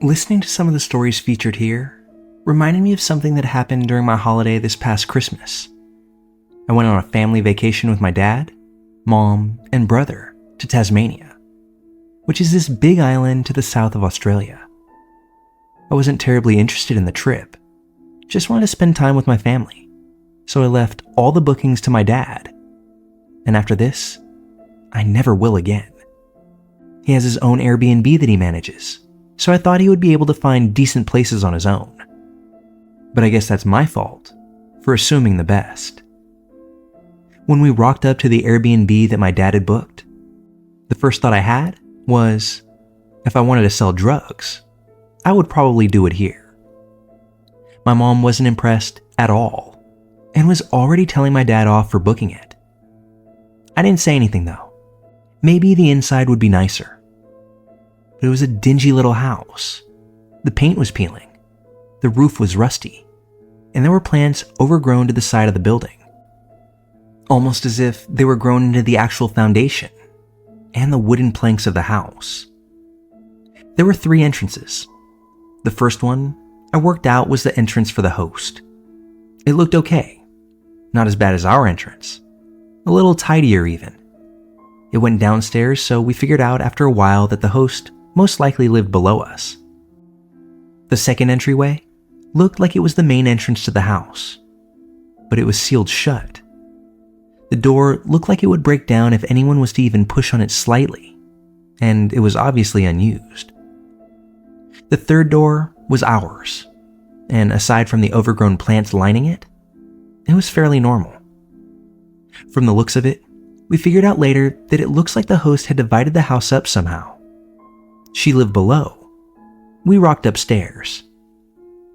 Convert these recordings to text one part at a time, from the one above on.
Listening to some of the stories featured here reminded me of something that happened during my holiday this past Christmas. I went on a family vacation with my dad, mom, and brother to Tasmania, which is this big island to the south of Australia. I wasn't terribly interested in the trip, just wanted to spend time with my family, so I left all the bookings to my dad. And after this, I never will again. He has his own Airbnb that he manages, so I thought he would be able to find decent places on his own. But I guess that's my fault for assuming the best. When we rocked up to the Airbnb that my dad had booked, the first thought I had was, if I wanted to sell drugs, I would probably do it here. My mom wasn't impressed at all and was already telling my dad off for booking it. I didn't say anything though. Maybe the inside would be nicer. But it was a dingy little house. The paint was peeling, the roof was rusty, and there were plants overgrown to the side of the building. Almost as if they were grown into the actual foundation and the wooden planks of the house. There were 3 entrances. The first one I worked out was the entrance for the host. It looked okay, not as bad as our entrance, a little tidier even. It went downstairs, so we figured out after a while that the host most likely lived below us. The second entryway looked like it was the main entrance to the house, but it was sealed shut. The door looked like it would break down if anyone was to even push on it slightly, and it was obviously unused. The third door was ours, and aside from the overgrown plants lining it, it was fairly normal. From the looks of it, we figured out later that it looks like the host had divided the house up somehow. She lived below. We rocked upstairs.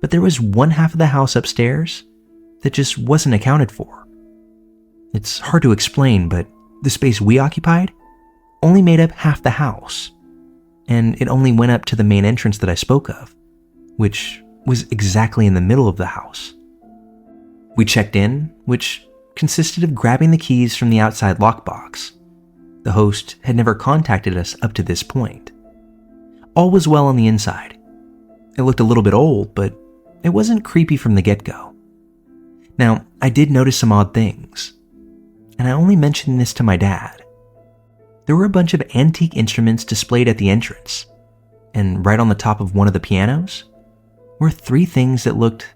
But there was one half of the house upstairs that just wasn't accounted for. It's hard to explain, but the space we occupied only made up half the house, and it only went up to the main entrance that I spoke of, which was exactly in the middle of the house. We checked in, which consisted of grabbing the keys from the outside lockbox. The host had never contacted us up to this point. All was well on the inside. It looked a little bit old, but it wasn't creepy from the get-go. Now, I did notice some odd things, and I only mentioned this to my dad. There were a bunch of antique instruments displayed at the entrance, and right on the top of one of the pianos were 3 things that looked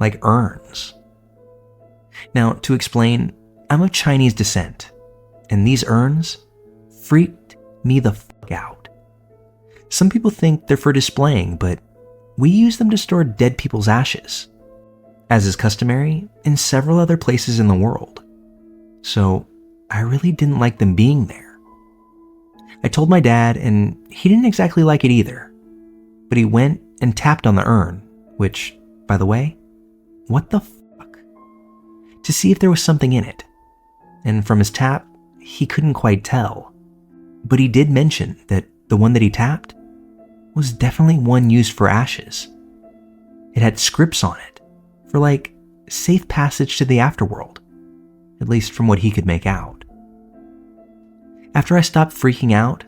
like urns. Now, to explain, I'm of Chinese descent, and these urns freaked me the fuck out. Some people think they're for displaying, but we use them to store dead people's ashes, as is customary in several other places in the world. So I really didn't like them being there. I told my dad, and he didn't exactly like it either, but he went and tapped on the urn, which, by the way, what the fuck? To see if there was something in it. And from his tap, he couldn't quite tell, but he did mention that the one that he tapped was definitely one used for ashes. It had scripts on it for like safe passage to the afterworld, at least from what he could make out. After I stopped freaking out,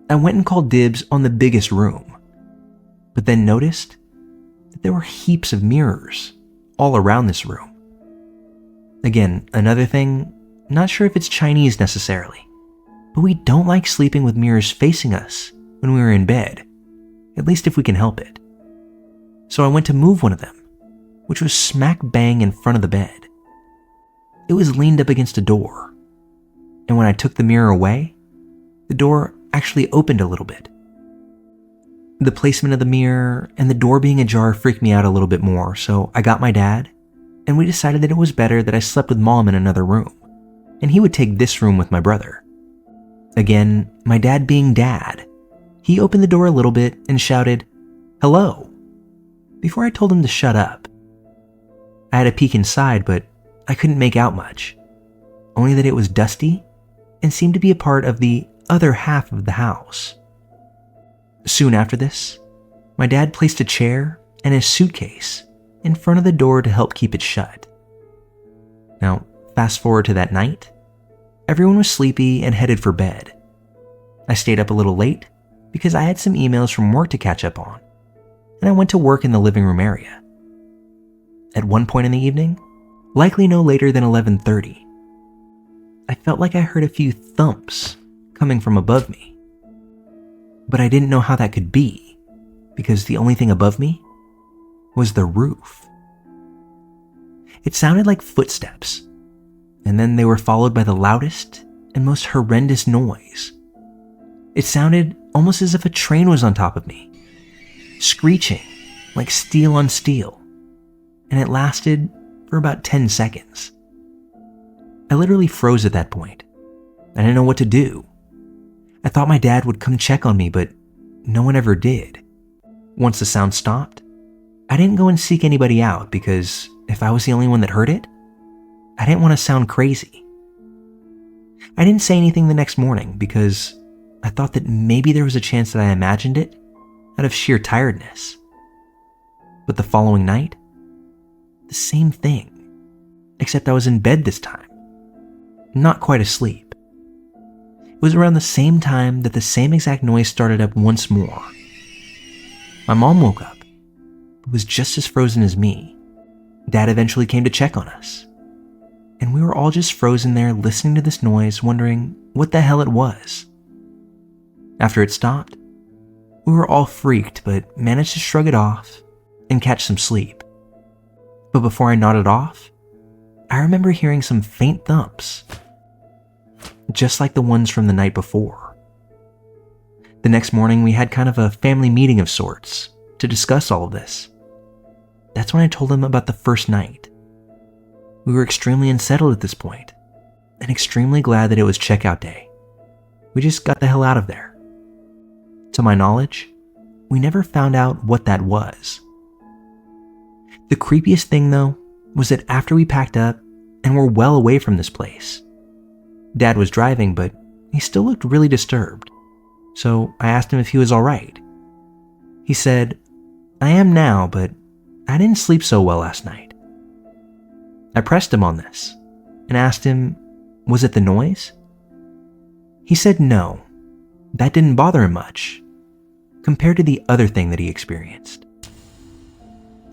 I went and called dibs on the biggest room, but then noticed that there were heaps of mirrors all around this room. Again, another thing, not sure if it's Chinese necessarily, but we don't like sleeping with mirrors facing us when we were in bed, at least if we can help it. So I went to move one of them, which was smack bang in front of the bed. It was leaned up against a door, and when I took the mirror away, the door actually opened a little bit. The placement of the mirror and the door being ajar freaked me out a little bit more, so I got my dad, and we decided that it was better that I slept with mom in another room, and he would take this room with my brother. Again, my dad being dad, he opened the door a little bit and shouted, "Hello," before I told him to shut up. I had a peek inside, but I couldn't make out much, only that it was dusty and seemed to be a part of the other half of the house. Soon after this, my dad placed a chair and a suitcase in front of the door to help keep it shut. Now, fast forward to that night, everyone was sleepy and headed for bed. I stayed up a little late because I had some emails from work to catch up on. and I went to work in the living room area. At one point in the evening, likely no later than 11:30, I felt like I heard a few thumps coming from above me. But I didn't know how that could be, because the only thing above me was the roof. It sounded like footsteps, and then they were followed by the loudest and most horrendous noise. It sounded almost as if a train was on top of me, screeching like steel on steel, and it lasted for about 10 seconds. I literally froze at that point. I didn't know what to do. I thought my dad would come check on me, but no one ever did. Once the sound stopped, I didn't go and seek anybody out because if I was the only one that heard it, I didn't want to sound crazy. I didn't say anything the next morning because I thought that maybe there was a chance that I imagined it out of sheer tiredness. But the following night, the same thing, except I was in bed this time, not quite asleep. It was around the same time that the same exact noise started up once more. My mom woke up, but was just as frozen as me. Dad eventually came to check on us, and we were all just frozen there listening to this noise, wondering what the hell it was. After it stopped, we were all freaked but managed to shrug it off and catch some sleep. But before I nodded off, I remember hearing some faint thumps, just like the ones from the night before. The next morning, we had kind of a family meeting of sorts to discuss all of this. That's when I told him about the first night. We were extremely unsettled at this point, and extremely glad that it was checkout day. We just got the hell out of there. To my knowledge, we never found out what that was. The creepiest thing, though, was that after we packed up and were well away from this place, Dad was driving, but he still looked really disturbed. So I asked him if he was all right. He said, "I am now, but I didn't sleep so well last night." I pressed him on this and asked him, was it the noise? He said no, that didn't bother him much compared to the other thing that he experienced.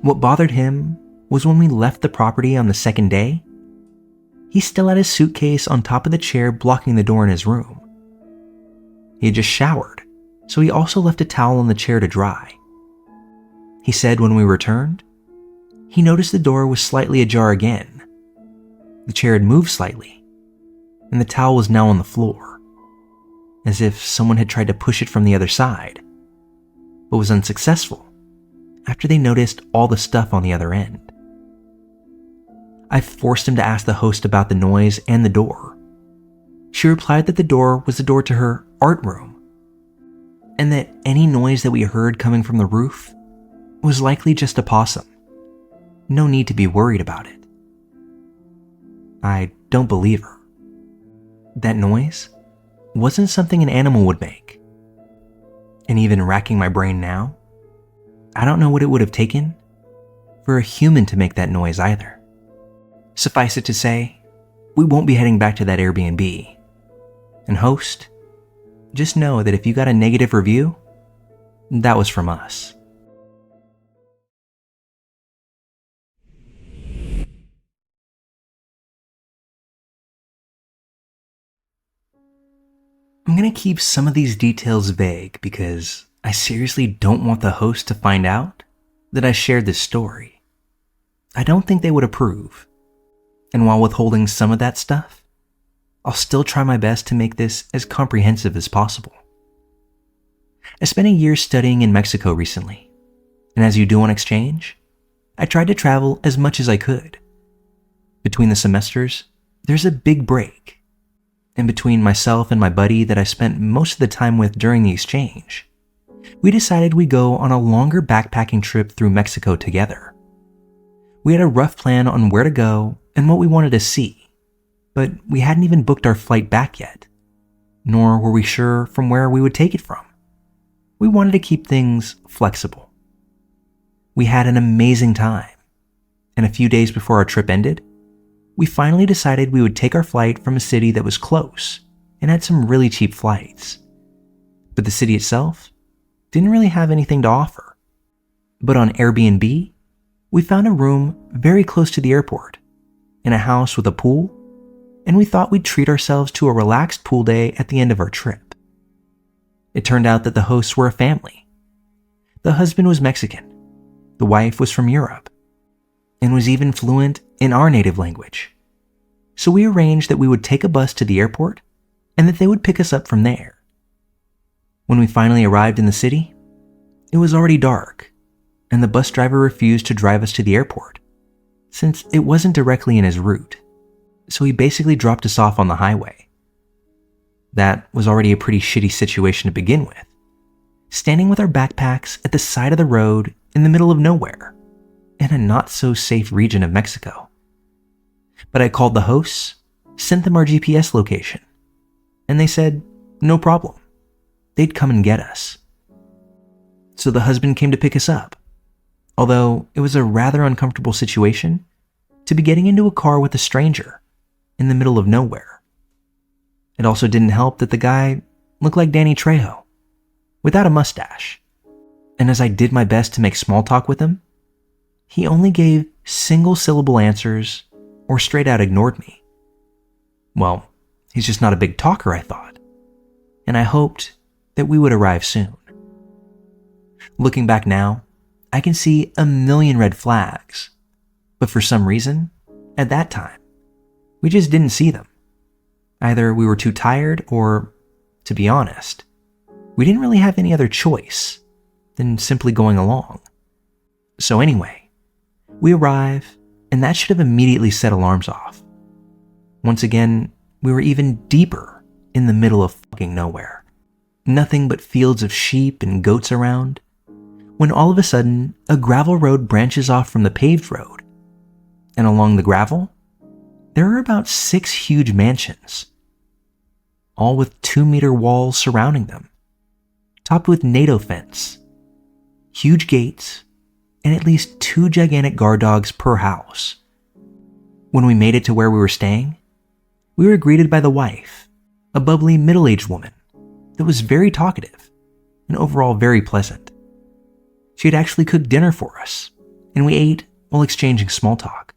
What bothered him was when we left the property on the second day, he still had his suitcase on top of the chair blocking the door in his room. He had just showered, so he also left a towel on the chair to dry. He said when we returned, he noticed the door was slightly ajar again. The chair had moved slightly, and the towel was now on the floor, as if someone had tried to push it from the other side, but was unsuccessful after they noticed all the stuff on the other end. I forced him to ask the host about the noise and the door. She replied that the door was the door to her art room, and that any noise that we heard coming from the roof was likely just a possum. No need to be worried about it. I don't believe her. That noise wasn't something an animal would make. And even racking my brain now, I don't know what it would have taken for a human to make that noise either. Suffice it to say, we won't be heading back to that Airbnb. And host, just know that if you got a negative review, that was from us. I'm going to keep some of these details vague because I seriously don't want the host to find out that I shared this story. I don't think they would approve. And while withholding some of that stuff, I'll still try my best to make this as comprehensive as possible. I spent a year studying in Mexico recently, and as you do on exchange, I tried to travel as much as I could. Between the semesters, there's a big break. And between myself and my buddy that I spent most of the time with during the exchange, we decided we'd go on a longer backpacking trip through Mexico together. We had a rough plan on where to go and what we wanted to see, but we hadn't even booked our flight back yet, nor were we sure from where we would take it from. We wanted to keep things flexible. We had an amazing time, and a few days before our trip ended, we finally decided we would take our flight from a city that was close and had some really cheap flights. But the city itself didn't really have anything to offer. But on Airbnb, we found a room very close to the airport, in a house with a pool, and we thought we'd treat ourselves to a relaxed pool day at the end of our trip. It turned out that the hosts were a family. The husband was Mexican, the wife was from Europe, and was even fluent in our native language. So we arranged that we would take a bus to the airport and that they would pick us up from there. When we finally arrived in the city, it was already dark, and the bus driver refused to drive us to the airport, since it wasn't directly in his route, so he basically dropped us off on the highway. That was already a pretty shitty situation to begin with, standing with our backpacks at the side of the road in the middle of nowhere, in a not-so-safe region of Mexico. But I called the hosts, sent them our GPS location, and they said, no problem. They'd come and get us. So the husband came to pick us up, although it was a rather uncomfortable situation to be getting into a car with a stranger in the middle of nowhere. It also didn't help that the guy looked like Danny Trejo, without a mustache, and as I did my best to make small talk with him, he only gave single-syllable answers or straight out ignored me. Well, he's just not a big talker, I thought, and I hoped that we would arrive soon. Looking back now, I can see a million red flags, but for some reason, at that time, we just didn't see them. Either we were too tired or, to be honest, we didn't really have any other choice than simply going along. So anyway, we arrive, and that should have immediately set alarms off. Once again, we were even deeper in the middle of fucking nowhere. Nothing but fields of sheep and goats around, when all of a sudden, a gravel road branches off from the paved road. And along the gravel, there are about 6 huge mansions, all with 2-meter walls surrounding them, topped with NATO fence, huge gates, and at least 2 gigantic guard dogs per house. When we made it to where we were staying, we were greeted by the wife, a bubbly middle-aged woman that was very talkative and overall very pleasant. She had actually cooked dinner for us, and we ate while exchanging small talk.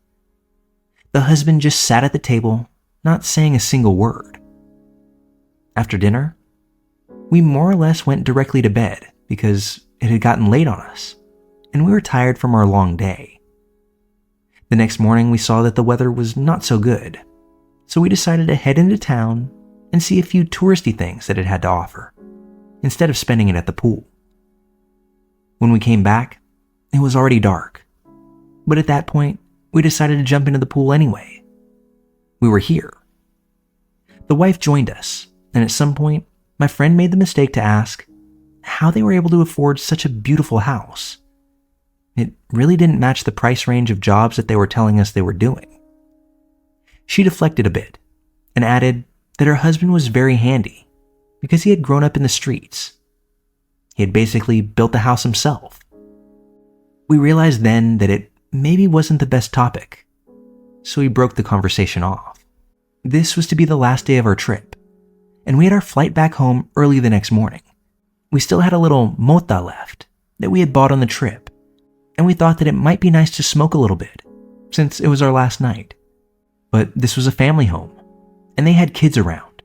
The husband just sat at the table, not saying a single word. After dinner, we more or less went directly to bed because it had gotten late on us, and we were tired from our long day. The next morning, we saw that the weather was not so good, so we decided to head into town and see a few touristy things that it had to offer, instead of spending it at the pool. When we came back, it was already dark, but at that point, we decided to jump into the pool anyway. We were here. The wife joined us, and at some point, my friend made the mistake to ask how they were able to afford such a beautiful house. It really didn't match the price range of jobs that they were telling us they were doing. She deflected a bit and added that her husband was very handy because he had grown up in the streets. He had basically built the house himself. We realized then that it maybe wasn't the best topic, so we broke the conversation off. This was to be the last day of our trip, and we had our flight back home early the next morning. We still had a little mota left that we had bought on the trip, and we thought that it might be nice to smoke a little bit, since it was our last night. But this was a family home, and they had kids around.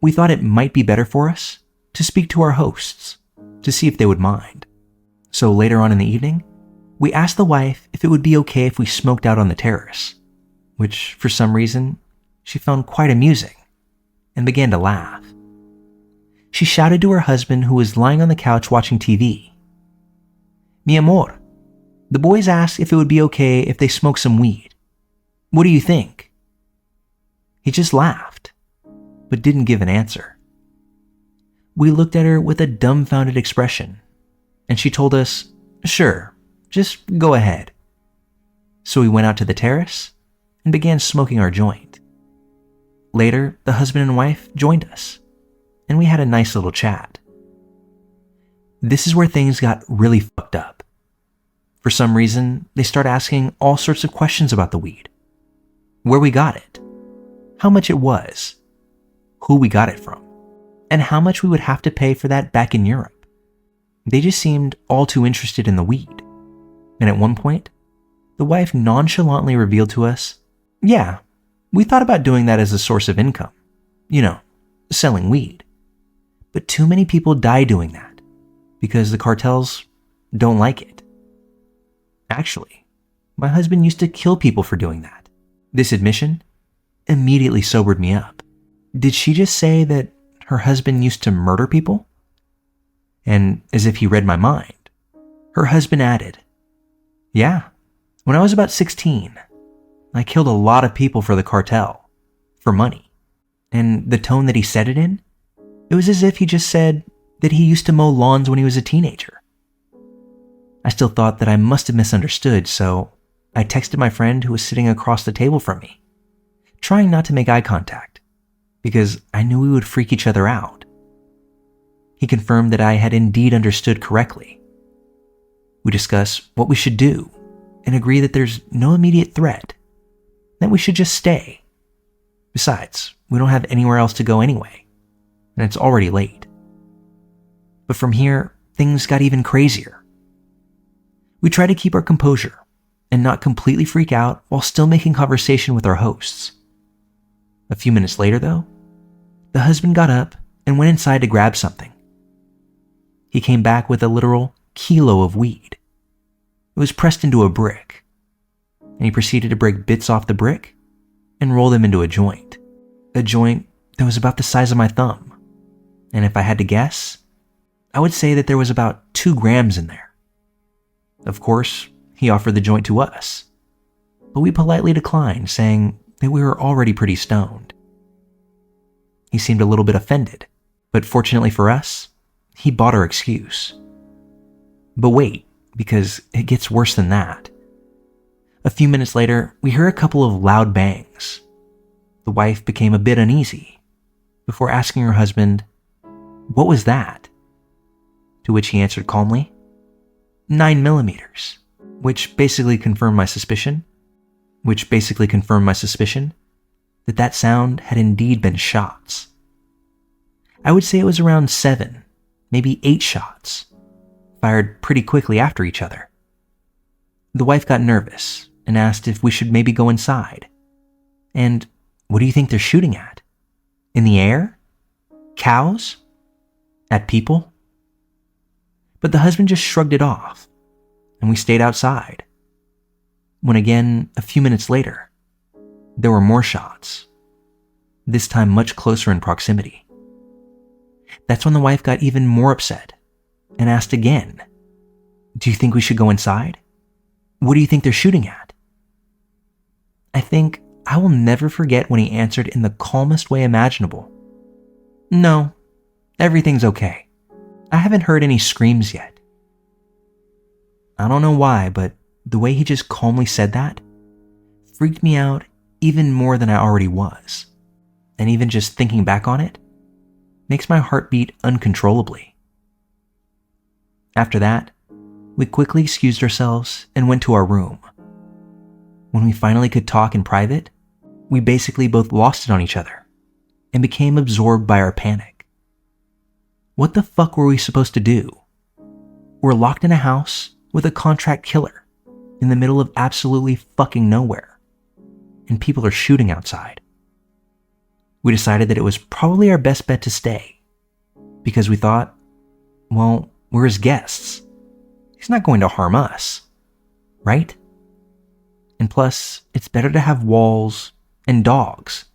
We thought it might be better for us to speak to our hosts, to see if they would mind. So later on in the evening, we asked the wife if it would be okay if we smoked out on the terrace, which for some reason she found quite amusing and began to laugh. She shouted to her husband, who was lying on the couch watching TV, "Mi amor, the boys asked if it would be okay if they smoked some weed. What do you think?" He just laughed, but didn't give an answer. We looked at her with a dumbfounded expression, and she told us, "Sure, just go ahead." So we went out to the terrace and began smoking our joint. Later, the husband and wife joined us, and we had a nice little chat. This is where things got really fucked up. For some reason, they started asking all sorts of questions about the weed. Where we got it, how much it was, who we got it from, and how much we would have to pay for that back in Europe. They just seemed all too interested in the weed. And at one point, the wife nonchalantly revealed to us, "Yeah, we thought about doing that as a source of income. You know, selling weed. But too many people die doing that because the cartels don't like it." Actually, my husband used to kill people for doing that. This admission immediately sobered me up. Did she just say that her husband used to murder people? And as if he read my mind, her husband added, "Yeah, when I was about 16, I killed a lot of people for the cartel, for money." And the tone that he said it in, it was as if he just said that he used to mow lawns when he was a teenager. I still thought that I must have misunderstood, so I texted my friend who was sitting across the table from me, trying not to make eye contact, because I knew we would freak each other out. He confirmed that I had indeed understood correctly. We discuss what we should do and agree that there's no immediate threat, that we should just stay. Besides, we don't have anywhere else to go anyway, and it's already late. But from here, things got even crazier. We tried to keep our composure and not completely freak out while still making conversation with our hosts. A few minutes later, though, the husband got up and went inside to grab something. He came back with a literal kilo of weed. It was pressed into a brick, and he proceeded to break bits off the brick and roll them into a joint that was about the size of my thumb. And if I had to guess, I would say that there was about 2 grams in there. Of course, he offered the joint to us, but we politely declined, saying that we were already pretty stoned. He seemed a little bit offended, but fortunately for us, he bought our excuse. But wait, because it gets worse than that. A few minutes later, we hear a couple of loud bangs. The wife became a bit uneasy before asking her husband, "What was that?" To which he answered calmly, 9mm, which basically confirmed my suspicion that that sound had indeed been shots. I would say it was around 7, maybe 8 shots, fired pretty quickly after each other. The wife got nervous and asked if we should maybe go inside. And what do you think they're shooting at? In the air? Cows? At people? But the husband just shrugged it off, and we stayed outside. When again, a few minutes later, there were more shots, this time much closer in proximity. That's when the wife got even more upset and asked again, "Do you think we should go inside? What do you think they're shooting at?" I think I will never forget when he answered in the calmest way imaginable, "No, everything's okay. I haven't heard any screams yet." I don't know why, but the way he just calmly said that freaked me out even more than I already was. And even just thinking back on it makes my heart beat uncontrollably. After that, we quickly excused ourselves and went to our room. When we finally could talk in private, we basically both lost it on each other and became absorbed by our panic. What the fuck were we supposed to do? We're locked in a house with a contract killer in the middle of absolutely fucking nowhere, and people are shooting outside. We decided that it was probably our best bet to stay, because we thought, well, we're his guests. He's not going to harm us, right? And plus, it's better to have walls and dogs,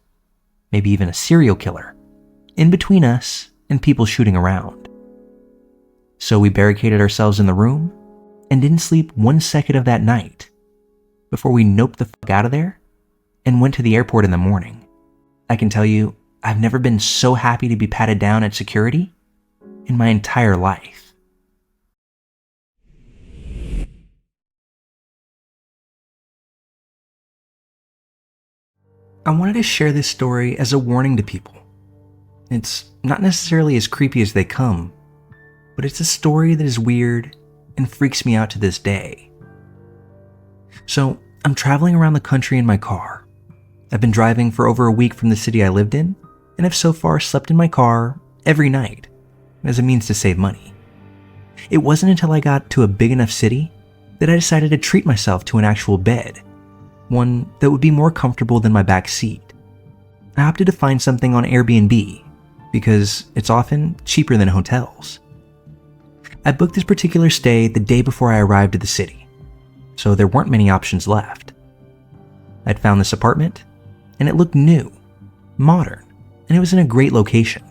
maybe even a serial killer, in between us and people shooting around. So we barricaded ourselves in the room and didn't sleep 1 second of that night before we noped the fuck out of there and went to the airport in the morning. I can tell you, I've never been so happy to be patted down at security in my entire life. I wanted to share this story as a warning to people. It's not necessarily as creepy as they come, but it's a story that is weird and freaks me out to this day. So, I'm traveling around the country in my car. I've been driving for over a week from the city I lived in, and have so far slept in my car every night as a means to save money. It wasn't until I got to a big enough city that I decided to treat myself to an actual bed, one that would be more comfortable than my back seat. I opted to find something on Airbnb because it's often cheaper than hotels. I booked this particular stay the day before I arrived at the city, so there weren't many options left. I'd found this apartment, and it looked new, modern, and it was in a great location.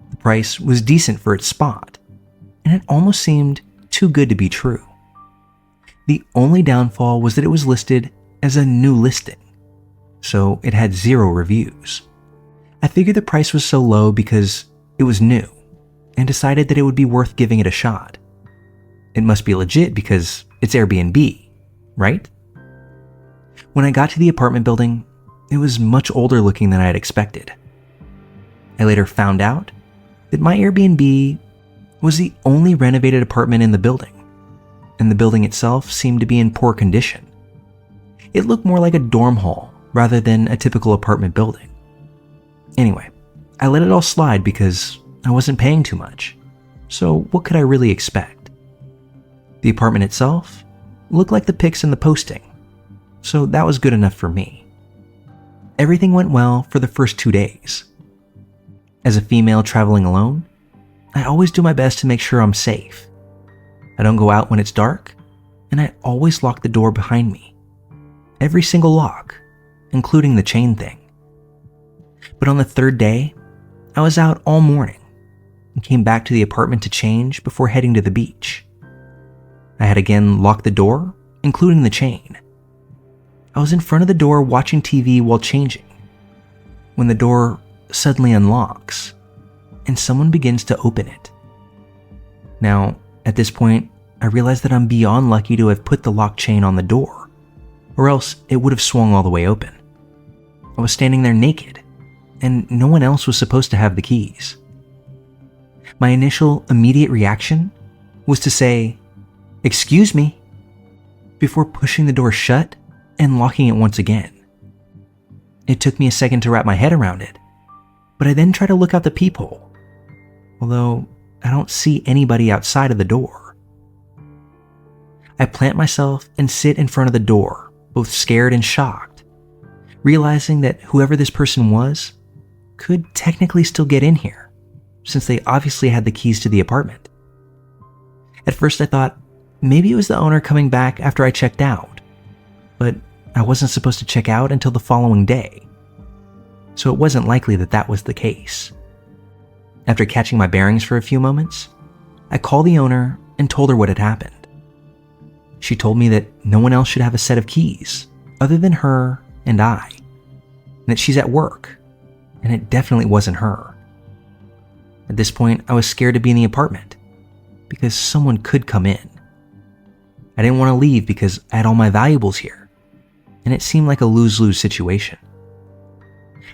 The price was decent for its spot, and it almost seemed too good to be true. The only downfall was that it was listed as a new listing, so it had 0 reviews. I figured the price was so low because it was new, and decided that it would be worth giving it a shot. It must be legit because it's Airbnb, right? When I got to the apartment building, it was much older looking than I had expected. I later found out that my Airbnb was the only renovated apartment in the building, and the building itself seemed to be in poor condition. It looked more like a dorm hall rather than a typical apartment building. Anyway, I let it all slide because I wasn't paying too much, so what could I really expect? The apartment itself looked like the pics in the posting, so that was good enough for me. Everything went well for the first 2 days. As a female traveling alone, I always do my best to make sure I'm safe. I don't go out when it's dark, and I always lock the door behind me. Every single lock, including the chain thing. But on the 3rd day, I was out all morning and came back to the apartment to change before heading to the beach. I had again locked the door, including the chain. I was in front of the door watching TV while changing, when the door suddenly unlocks and someone begins to open it. Now, at this point, I realize that I'm beyond lucky to have put the lock chain on the door, or else it would have swung all the way open. I was standing there naked, and no one else was supposed to have the keys. My initial immediate reaction was to say, "Excuse me," before pushing the door shut and locking it once again. It took me a second to wrap my head around it, but I then try to look out the peephole, although I don't see anybody outside of the door. I plant myself and sit in front of the door, both scared and shocked, realizing that whoever this person was could technically still get in here, since they obviously had the keys to the apartment. At first I thought maybe it was the owner coming back after I checked out, but I wasn't supposed to check out until the following day, so it wasn't likely that that was the case. After catching my bearings for a few moments, I called the owner and told her what had happened. She told me that no one else should have a set of keys other than her and I, and that she's at work, and it definitely wasn't her. At this point, I was scared to be in the apartment because someone could come in. I didn't want to leave because I had all my valuables here, and it seemed like a lose-lose situation.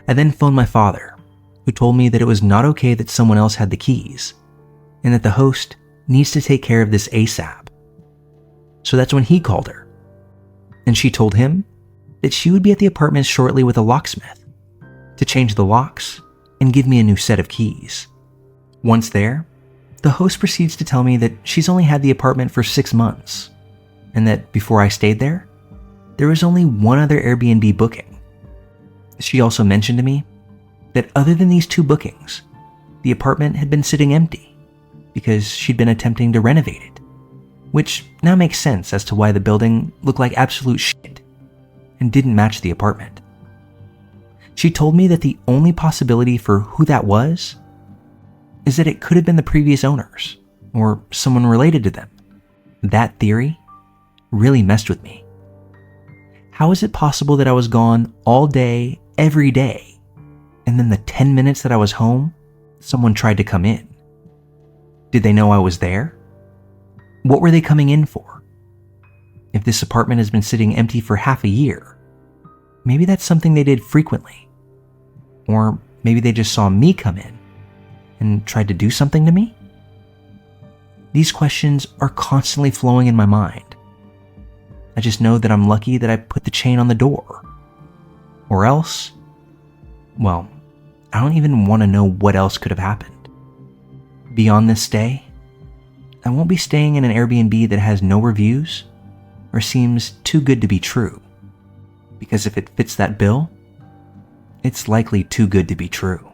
I then phoned my father, who told me that it was not okay that someone else had the keys, and that the host needs to take care of this ASAP. So that's when he called her, and she told him that she would be at the apartment shortly with a locksmith to change the locks and give me a new set of keys. Once there, the host proceeds to tell me that she's only had the apartment for 6 months, and that before I stayed there was only one other Airbnb booking. She also mentioned to me that other than these 2 bookings, the apartment had been sitting empty because she'd been attempting to renovate it, which now makes sense as to why the building looked like absolute shit and didn't match the apartment. She told me that the only possibility for who that was is that it could have been the previous owners or someone related to them. That theory really messed with me. How is it possible that I was gone all day, every day, and then the 10 minutes that I was home, someone tried to come in? Did they know I was there? What were they coming in for? If this apartment has been sitting empty for half a year, maybe that's something they did frequently. Or maybe they just saw me come in and tried to do something to me? These questions are constantly flowing in my mind. I just know that I'm lucky that I put the chain on the door. Or else, well, I don't even want to know what else could have happened. Beyond this stay, I won't be staying in an Airbnb that has no reviews or seems too good to be true. Because if it fits that bill, it's likely too good to be true.